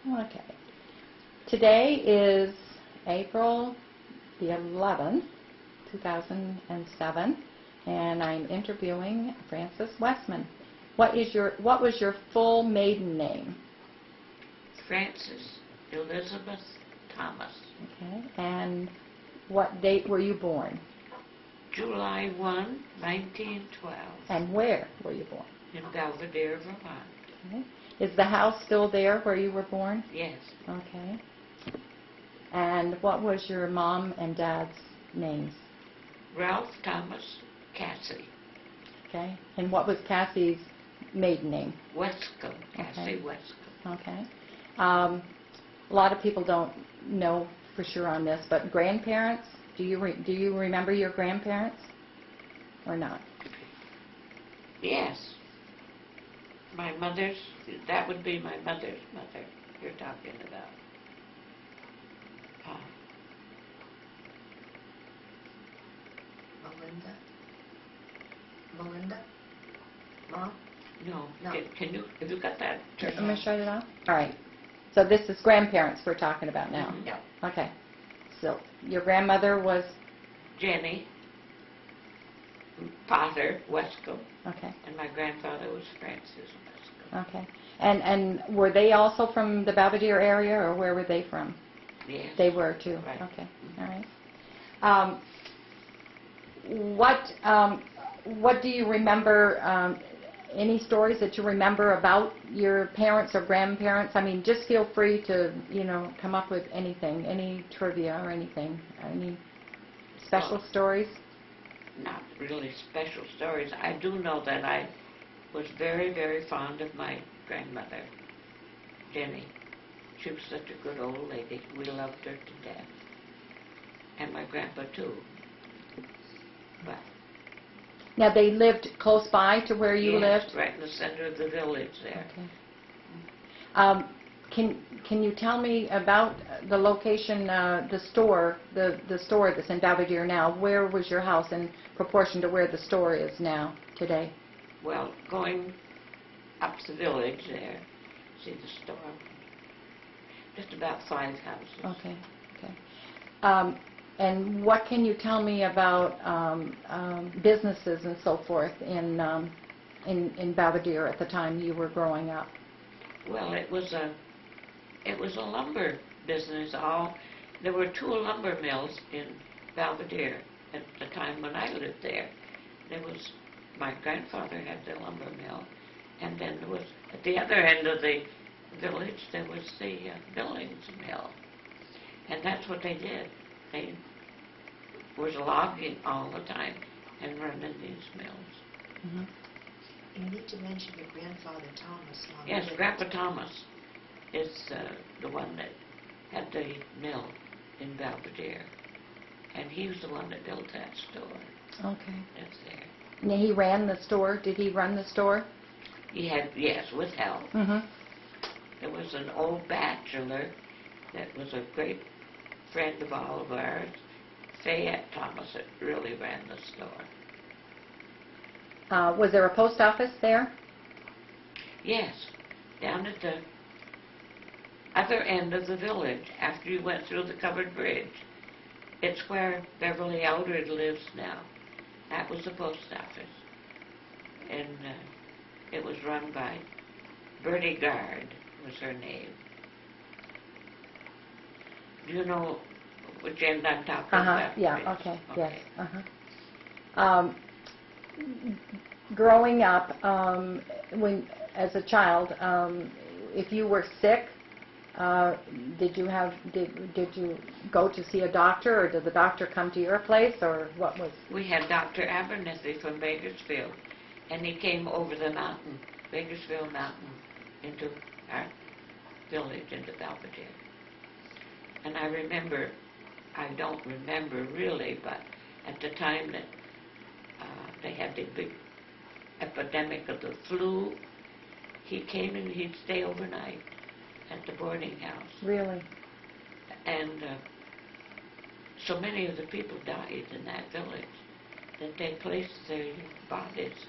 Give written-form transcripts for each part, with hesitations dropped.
Okay. Today is April the 11th, 2007, and I'm interviewing Francis Westman. What was your full maiden name? Francis Elizabeth Thomas. Okay. And what date were you born? July 1, 1912. And where were you born? In Belvedere, Vermont. Okay. Is the house still there where you were born? Yes. Okay. And what was your mom and dad's names? Ralph Thomas Cassie. Okay. And what was Cassie's maiden name? Wescombe. Cassie Okay. Wescombe. Okay. A lot of people don't know for sure on this, but grandparents, do you remember your grandparents or not? Yes. My mother's, that would be my mother's mother you're talking about. Melinda? Mom? No. No. Have you got that turned Let me on? shut it off. All right. So this is grandparents we're talking about now. Mhm. Yeah. Okay. So your grandmother was, Jenny Potter Wescombe, okay, and my grandfather was Francis Wescombe. okay. And were they also from the Belvedere area, or where were they from? Yes. They were too. Right. Okay. All right. What do you remember? Any stories that you remember about your parents or grandparents? I mean, just feel free to come up with anything, any trivia or anything. Any special stories? Not really special stories. I do know that I was very, very fond of my grandmother, Jenny. She was such a good old lady. We loved her to death. And my grandpa, too. But Now, they lived close by to where you yes, lived? right in the center of the village there. Okay. Can you tell me about the location, the store that's in Belvedere now? Where was your house in proportion to where the store is now, today? Well, going up the village there, see the store, just about 5 houses. Okay, okay. And what can you tell me about businesses and so forth in Belvedere at the time you were growing up? Well, it was a lumber business. There were 2 lumber mills in Belvedere at the time when I lived there. There was, my grandfather had the lumber mill, and then there was, at the other end of the village, there was the Billings mill. And that's what they did. They was logging all the time and running these mills. Mm-hmm. You need to mention your grandfather, Thomas. Mom. Yes, Grandpa Thomas is the one that had the mill in Belvedere. And he was the one that built that store. Okay. That's there. Now, he ran the store? Did he run the store? He had, yes, with help. Mm-hmm. There was an old bachelor that was a great friend of all of ours, Fayette Thomas, that really ran the store. Was there a post office there? Yes, down at the other end of the village, after you went through the covered bridge. It's where Beverly Eldred lives now. That was the post office. And it was run by Bertie Gard, was her name. Do you know which end I'm talking about? Yeah, Yes. okay, yes. Growing up, as a child, if you were sick, did you go to see a doctor, or did the doctor come to your place, or what was? We had Dr. Abernethy from Bakersfield, and he came over the mountain, Bakersfield Mountain, into our village, into Belvedere. And I don't remember really, but at the time that they had the big epidemic of the flu, he came and he'd stay overnight at the boarding house. Really? And so many of the people died in that village that they placed their bodies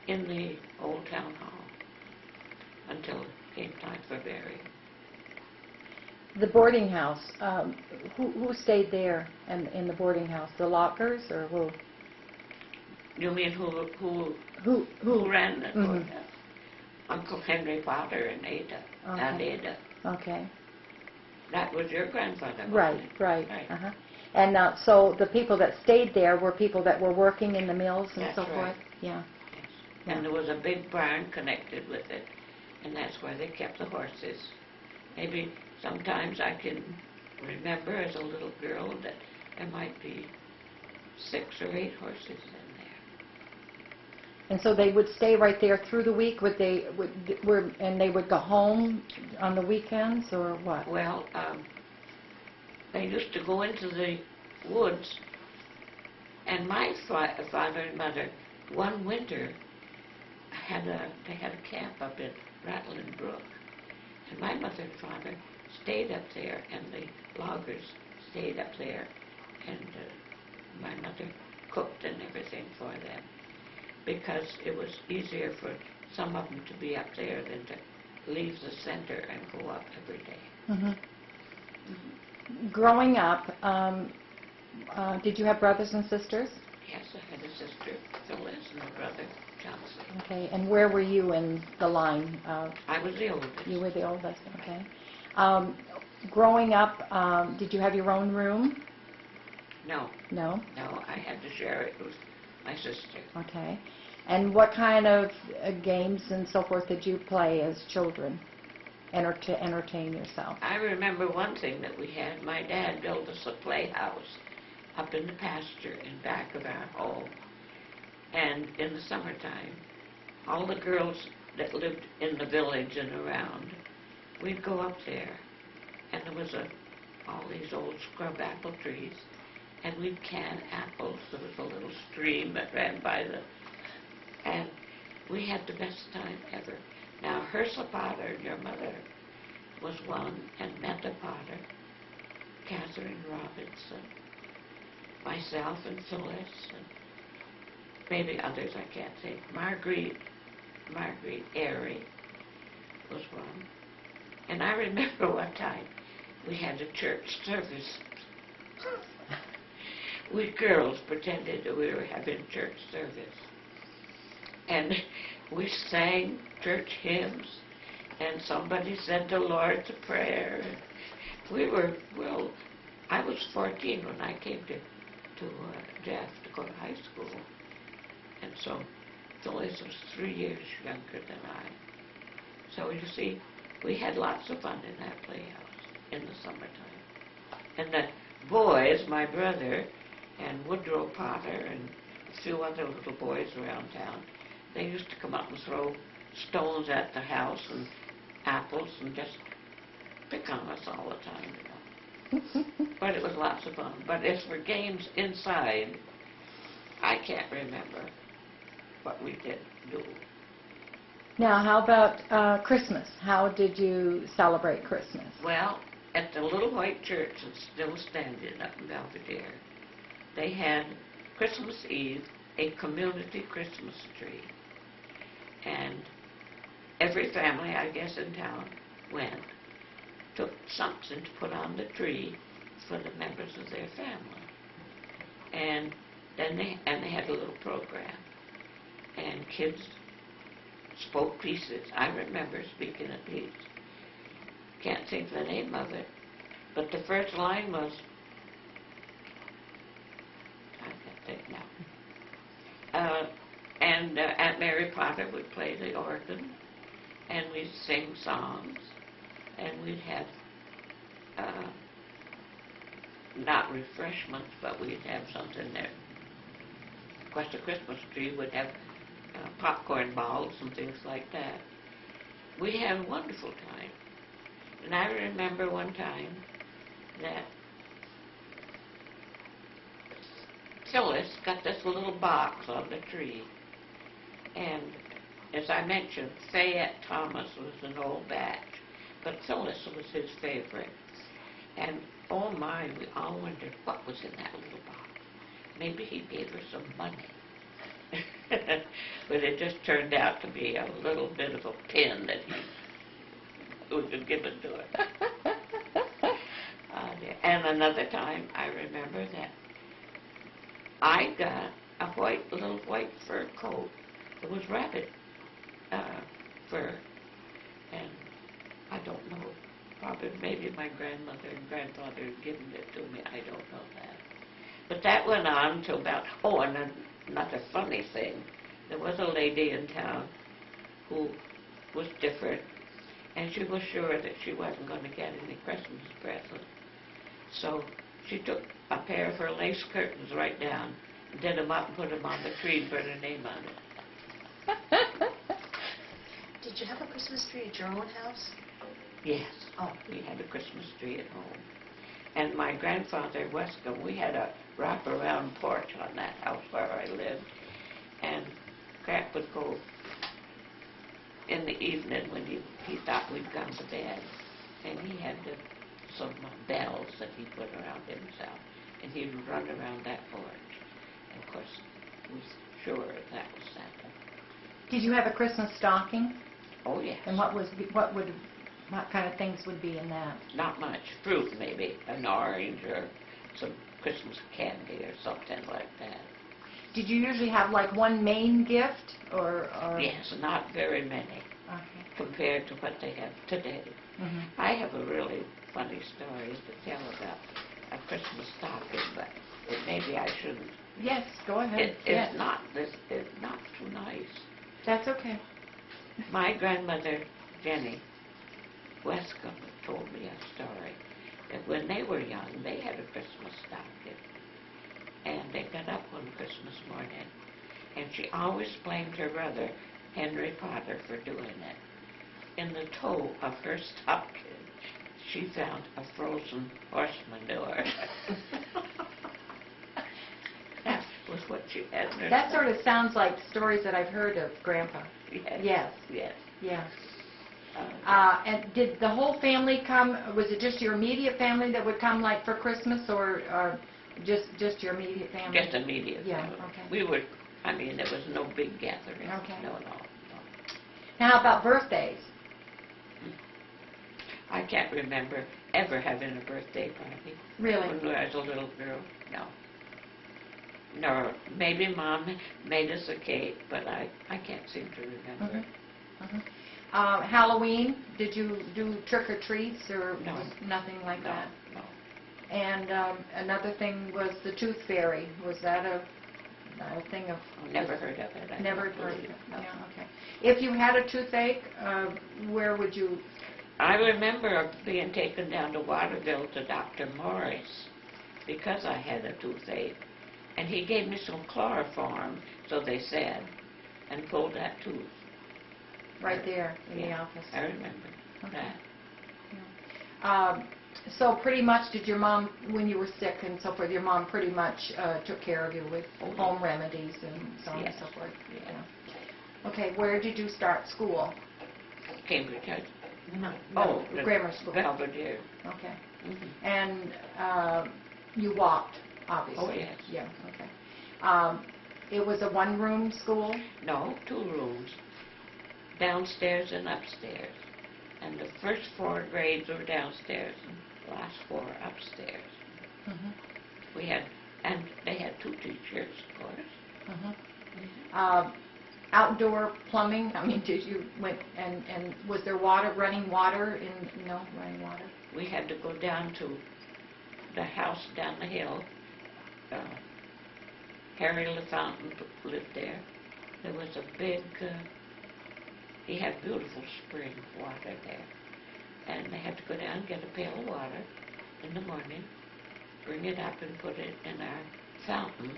in the old town hall until came time for burying. The boarding house, who stayed there in the boarding house? The Lockers or who? You mean who Who? ran the Mhm. courthouse? Uncle Henry, father, and Ada. And Okay. Ada. Okay. That was your grandfather, wasn't Right, it? right. Right. Uh-huh. And so the people that stayed there were people that were working in the mills and That's so right. forth? Yeah. Yes. Yeah. And there was a big barn connected with it, and that's where they kept the horses. Maybe sometimes I can remember as a little girl that there might be 6 or 8 horses in there. And so they would stay right there through the week? And they would go home on the weekends or what? Well, they used to go into the woods, and my father and mother, one winter, they had a camp up in Rattling Brook, and my mother and father stayed up there, and the loggers stayed up there, and my mother cooked and everything for them, because it was easier for some of them to be up there than to leave the center and go up every day. Mm-hmm. Growing up, did you have brothers and sisters? Yes, I had a sister, Phyllis, and a brother, Johnson. Okay, and where were you in the line? I was the oldest. You were the oldest, okay. Growing up, did you have your own room? No, No? no, I had to share it with my sister. Okay. And what kind of games and so forth did you play as children to entertain yourself? I remember one thing that we had. My dad built us a playhouse up in the pasture in back of our home. And in the summertime, all the girls that lived in the village and around, we'd go up there. And there was all these old scrub apple trees. And we'd can apples. There was a little stream that ran by and we had the best time ever. Now, Hersa Potter, your mother, was one, and Meta Potter, Catherine Robinson, myself and Phyllis, and maybe others I can't think. Marguerite Airy was one. And I remember one time we had a church service. We girls pretended that we were having church service. And we sang church hymns, and somebody said the Lord's Prayer. We were, well, I was 14 when I came to Jeff to go to high school. And so Phyllis was 3 years younger than I. So you see, we had lots of fun in that playhouse in the summertime. And the boys, my brother, and Woodrow Potter, and a few other little boys around town, they used to come up and throw stones at the house and apples and just pick on us all the time, you know. But it was lots of fun. But as for games inside, I can't remember what we did do. Now, how about Christmas? How did you celebrate Christmas? Well, at the little white church that's still standing up in Belvedere, they had Christmas Eve a community Christmas tree. And every family, I guess, in town went, took something to put on the tree for the members of their family. And then they had a little program. And kids spoke pieces. I remember speaking a piece. Can't think the name of it. But the first line was, I can't think now. And Aunt Mary Potter would play the organ, and we'd sing songs, and we'd have, not refreshments, but we'd have something there. Of course, the Christmas tree would have popcorn balls and things like that. We had a wonderful time. And I remember one time that Phyllis got this little box on the tree. And as I mentioned, Fayette Thomas was an old batch, but Phyllis was his favorite. And oh my, we all wondered what was in that little box. Maybe he gave her some money. But it just turned out to be a little bit of a pin that he could give it to her. Dear. And another time, I remember that I got a little white fur coat. It was rabbit fur, and I don't know. Probably, maybe my grandmother and grandfather had given it to me. I don't know that. But that went on till about. Oh, and another funny thing. There was a lady in town who was different, and she was sure that she wasn't going to get any Christmas presents. So she took a pair of her lace curtains right down, and did them up and put them on the tree and put her name on it. Did you have a Christmas tree at your own house? Yes. Oh. We had a Christmas tree at home. And my grandfather, Westcombe, we had a wraparound porch on that house where I lived. And Crap would go in the evening when he thought we'd gone to bed. And he had some bells that he put around himself. And he'd run around that porch. And of course, we were sure that was Santa. Did you have a Christmas stocking? Oh, yes. And what kind of things would be in that? Not much. Fruit, maybe. An orange or some Christmas candy or something like that. Did you usually have like one main gift or? Yes, not very many Okay. compared to what they have today. Mm-hmm. I have a really funny story to tell about a Christmas stocking, but maybe I shouldn't. Yes, go ahead. Yes. It's not too nice. That's okay. My grandmother, Jenny Westcombe, told me a story that when they were young, they had a Christmas stocking. And they got up one Christmas morning, and she always blamed her brother, Henry Potter, for doing it. In the toe of her stocking, she found a frozen horse manure. That was what she had in her That sort stocking. of sounds like stories that I've heard of Grandpa. Yes. Yes. Yes. Yeah. And did the whole family come? Was it just your immediate family that would come, like for Christmas, or just your immediate family? Just immediate. Yeah. family. Okay. We were. I mean, there was no big gathering. Okay. No. Now, how about birthdays? I can't remember ever having a birthday party. Really? When I was a little girl, no. No, maybe Mom made us a cake, but I can't seem to remember. Mm-hmm. Mm-hmm. Halloween, did you do trick-or-treats or No. nothing like that? No. And another thing was the tooth fairy. Was that a thing of... Never heard of it. I Never don't heard of believe. it. No. Yeah, okay. If you had a toothache, where would you... I remember being taken down to Waterville to Dr. Morris because I had a toothache. And he gave me some chloroform, so they said, and pulled that tooth. Right there in the Yeah, office? I remember Okay. that. So pretty much did your mom, when you were sick and so forth, your mom pretty much took care of you with home remedies and so on and Yes. so forth? Yeah. Okay, where did you start school? Cambridge. No, grammar school. Belvedere. Okay. Mm-hmm. And you walked, obviously? Oh, yes. Yeah, okay. It was a one-room school? No, 2 rooms, downstairs and upstairs. And the first 4 grades were downstairs and the last 4 upstairs. Mm-hmm. And they had 2 teachers, of course. Mm-hmm. Outdoor plumbing, I mean, did you went and was there running water in, no, running water? We had to go down to the house down the hill. Harry LaFountain lived there. There was a big, he had beautiful spring water there. And they had to go down and get a pail of water in the morning, bring it up and put it in our fountain.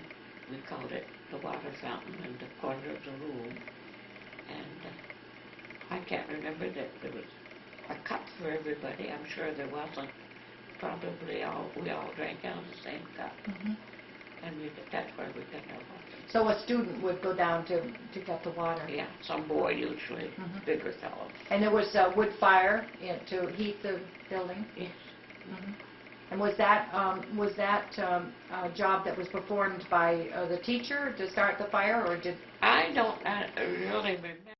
We called it the water fountain in the corner of the room. And I can't remember that there was a cup for everybody. I'm sure there wasn't. Probably we all drank out of the same cup. Mm-hmm. And that's where we got our water. So a student would go down to get the water? Yeah, some boy usually, Mhm. bigger fellow. And there was a wood fire to heat the building? Yes. Mm-hmm. And was that a job that was performed by the teacher to start the fire, or did... I don't really remember.